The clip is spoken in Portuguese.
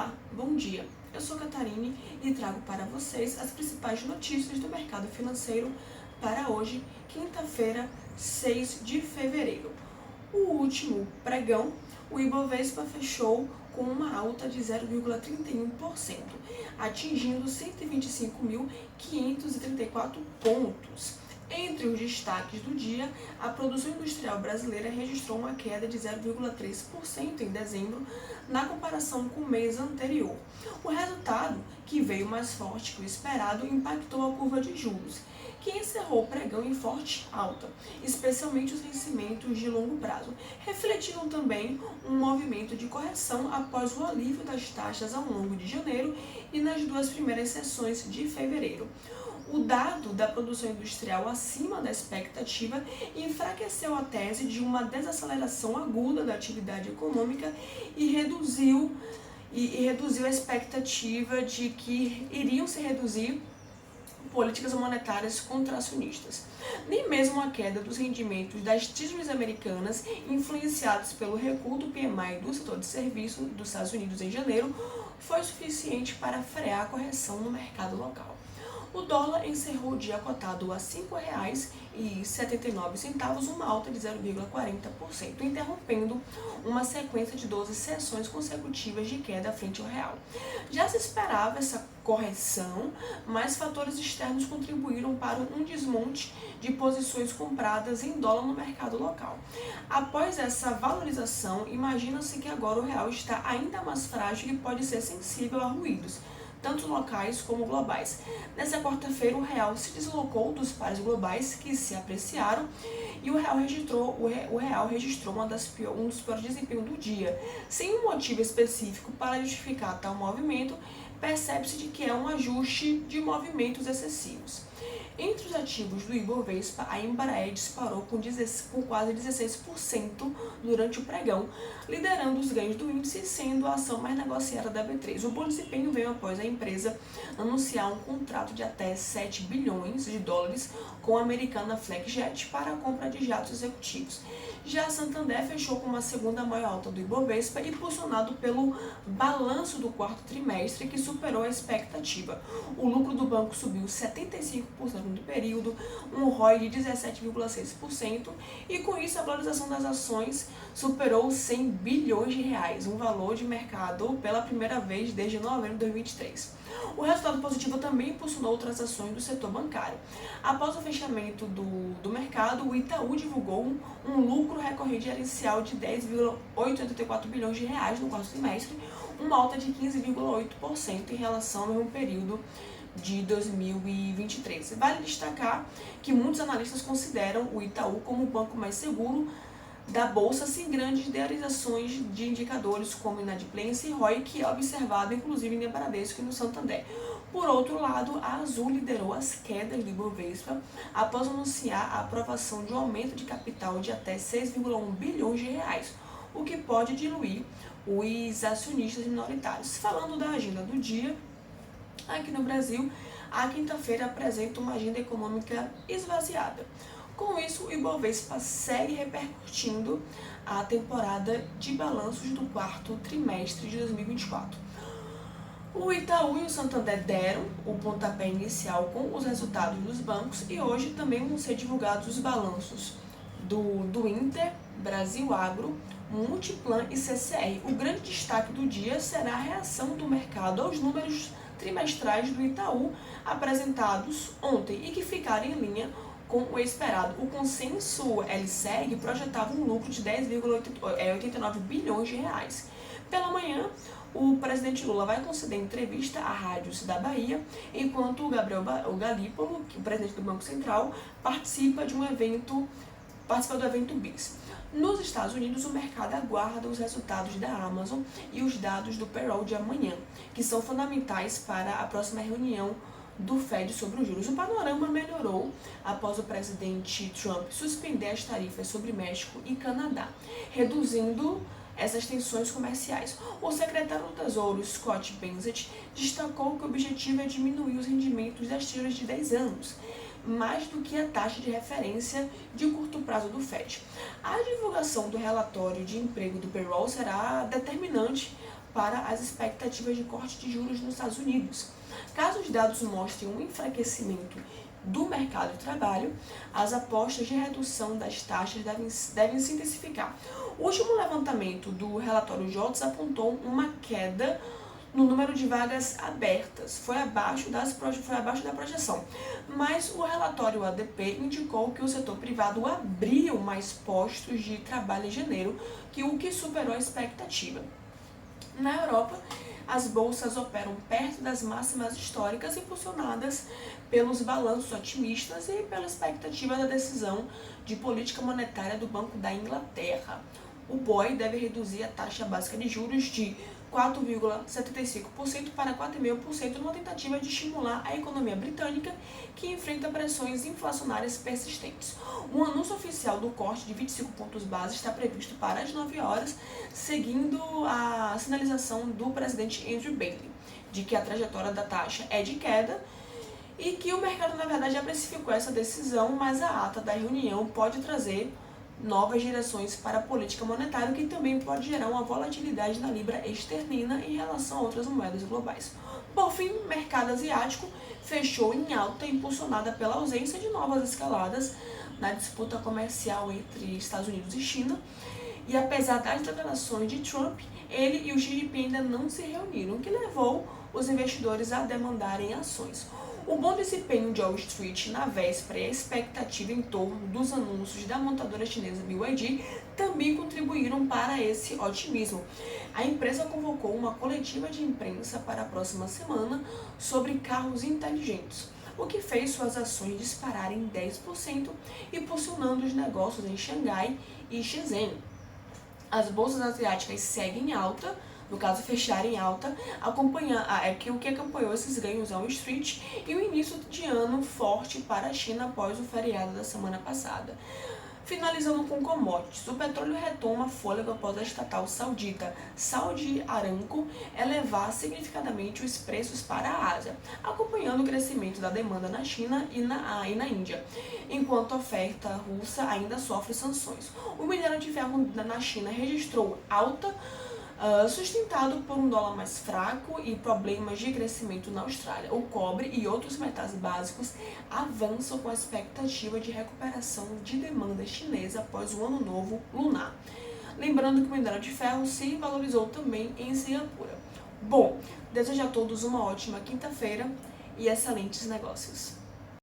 Olá, bom dia. Eu sou Catarine e trago para vocês as principais notícias do mercado financeiro para hoje, quinta-feira, 6 de fevereiro. O último pregão, o Ibovespa fechou com uma alta de 0,31%, atingindo 125.534 pontos. Entre os destaques do dia, a produção industrial brasileira registrou uma queda de 0,3% em dezembro, na comparação com o mês anterior. O resultado, que veio mais forte que o esperado, impactou a curva de juros, que encerrou o pregão em forte alta, especialmente os vencimentos de longo prazo, refletindo também um movimento de correção após o alívio das taxas ao longo de janeiro e nas duas primeiras sessões de fevereiro. O dado da produção industrial acima da expectativa enfraqueceu a tese de uma desaceleração aguda da atividade econômica e reduziu a expectativa de que iriam se reduzir políticas monetárias contracionistas. Nem mesmo a queda dos rendimentos das Treasuries americanas, influenciados pelo recuo do PMI do setor de serviços dos Estados Unidos em janeiro, foi suficiente para frear a correção no mercado local. O dólar encerrou o dia cotado a R$ 5,79, uma alta de 0,40%, interrompendo uma sequência de 12 sessões consecutivas de queda frente ao real. Já se esperava essa correção, mas fatores externos contribuíram para um desmonte de posições compradas em dólar no mercado local. Após essa valorização, imagina-se que agora o real está ainda mais frágil e pode ser sensível a ruídos, tanto locais como globais. Nessa quarta-feira, o real se deslocou dos pares globais que se apreciaram e o real registrou um dos piores desempenhos do dia. Sem um motivo específico para justificar tal movimento, percebe-se de que é um ajuste de movimentos excessivos. Entre os ativos do Ibovespa, a Embraer disparou com quase 16% durante o pregão, liderando os ganhos do índice, sendo a ação mais negociada da B3. O bom desempenho veio após a empresa anunciar um contrato de até 7 bilhões de dólares com a americana Flexjet para a compra de jatos executivos. Já a Santander fechou com uma segunda maior alta do Ibovespa, impulsionado pelo balanço do quarto trimestre, que superou a expectativa. O lucro do banco subiu 75% no período, um ROI de 17,6%, e com isso a valorização das ações superou 100 bilhões de reais, um valor de mercado pela primeira vez desde novembro de 2023. O resultado positivo também impulsionou outras ações do setor bancário. Após o fechamento do mercado, o Itaú divulgou um lucro recorrente gerencial de 10,884 bilhões de reais no quarto trimestre, uma alta de 15,8% em relação ao mesmo período de 2023. Vale destacar que muitos analistas consideram o Itaú como o banco mais seguro da Bolsa, sem grandes idealizações de indicadores como inadimplência e ROI, que é observado inclusive no Bradesco e no Santander. Por outro lado, a Azul liderou as quedas do Ibovespa após anunciar a aprovação de um aumento de capital de até 6,1 bilhões de reais, o que pode diluir os acionistas minoritários. Falando da agenda do dia, aqui no Brasil, a quinta-feira apresenta uma agenda econômica esvaziada. Com isso, o Ibovespa segue repercutindo a temporada de balanços do quarto trimestre de 2024. O Itaú e o Santander deram o pontapé inicial com os resultados dos bancos e hoje também vão ser divulgados os balanços do Inter, Brasil Agro, Multiplan e CCR. O grande destaque do dia será a reação do mercado aos números trimestrais do Itaú apresentados ontem e que ficaram em linha com o esperado. O consenso LSEG projetava um lucro de 10,89 bilhões de reais. Pela manhã, o presidente Lula vai conceder entrevista à rádios da Bahia, enquanto o Galípolo, o presidente do Banco Central, participa do evento BIS. Nos Estados Unidos, o mercado aguarda os resultados da Amazon e os dados do payroll de amanhã, que são fundamentais para a próxima reunião do Fed sobre os juros. O panorama melhorou após o presidente Trump suspender as tarifas sobre México e Canadá, reduzindo essas tensões comerciais. O secretário do Tesouro, Scott Bessent, destacou que o objetivo é diminuir os rendimentos das Treasuries de 10 anos, mais do que a taxa de referência de curto prazo do FED. A divulgação do relatório de emprego do payroll será determinante para as expectativas de corte de juros nos Estados Unidos. Caso os dados mostrem um enfraquecimento do mercado de trabalho, as apostas de redução das taxas devem se intensificar. O último levantamento do relatório JOLTS apontou uma queda no número de vagas abertas, foi abaixo da projeção, mas o relatório ADP indicou que o setor privado abriu mais postos de trabalho em janeiro, o que superou a expectativa. Na Europa, as bolsas operam perto das máximas históricas, impulsionadas pelos balanços otimistas e pela expectativa da decisão de política monetária do Banco da Inglaterra. O BOE deve reduzir a taxa básica de juros de 4,75% para 4,5% numa tentativa de estimular a economia britânica, que enfrenta pressões inflacionárias persistentes. O anúncio oficial do corte de 25 pontos base está previsto para as 9 horas, seguindo a sinalização do presidente Andrew Bailey, de que a trajetória da taxa é de queda e que o mercado, na verdade, já precificou essa decisão, mas a ata da reunião pode trazer novas direções para a política monetária, o que também pode gerar uma volatilidade na libra esterlina em relação a outras moedas globais. Por fim, o mercado asiático fechou em alta, impulsionada pela ausência de novas escaladas na disputa comercial entre Estados Unidos e China. E apesar das declarações de Trump, ele e o Xi Jinping ainda não se reuniram, o que levou os investidores a demandarem ações. O bom desempenho de Wall Street na véspera e a expectativa em torno dos anúncios da montadora chinesa BYD também contribuíram para esse otimismo. A empresa convocou uma coletiva de imprensa para a próxima semana sobre carros inteligentes, o que fez suas ações dispararem 10%, impulsionando os negócios em Xangai e Shenzhen. As bolsas asiáticas seguem em alta, no caso fechar em alta, o que acompanhou esses ganhos Wall Street e o início de ano forte para a China após o feriado da semana passada. Finalizando com commodities, o petróleo retoma fôlego após a estatal saudita Saudi Aramco elevar significativamente os preços para a Ásia, acompanhando o crescimento da demanda na China e na Índia, enquanto a oferta russa ainda sofre sanções. O minério de ferro na China registrou alta, sustentado por um dólar mais fraco e problemas de crescimento na Austrália. O cobre e outros metais básicos avançam com a expectativa de recuperação de demanda chinesa após o ano novo lunar. Lembrando que o minério de ferro se valorizou também em Singapura. Bom, desejo a todos uma ótima quinta-feira e excelentes negócios.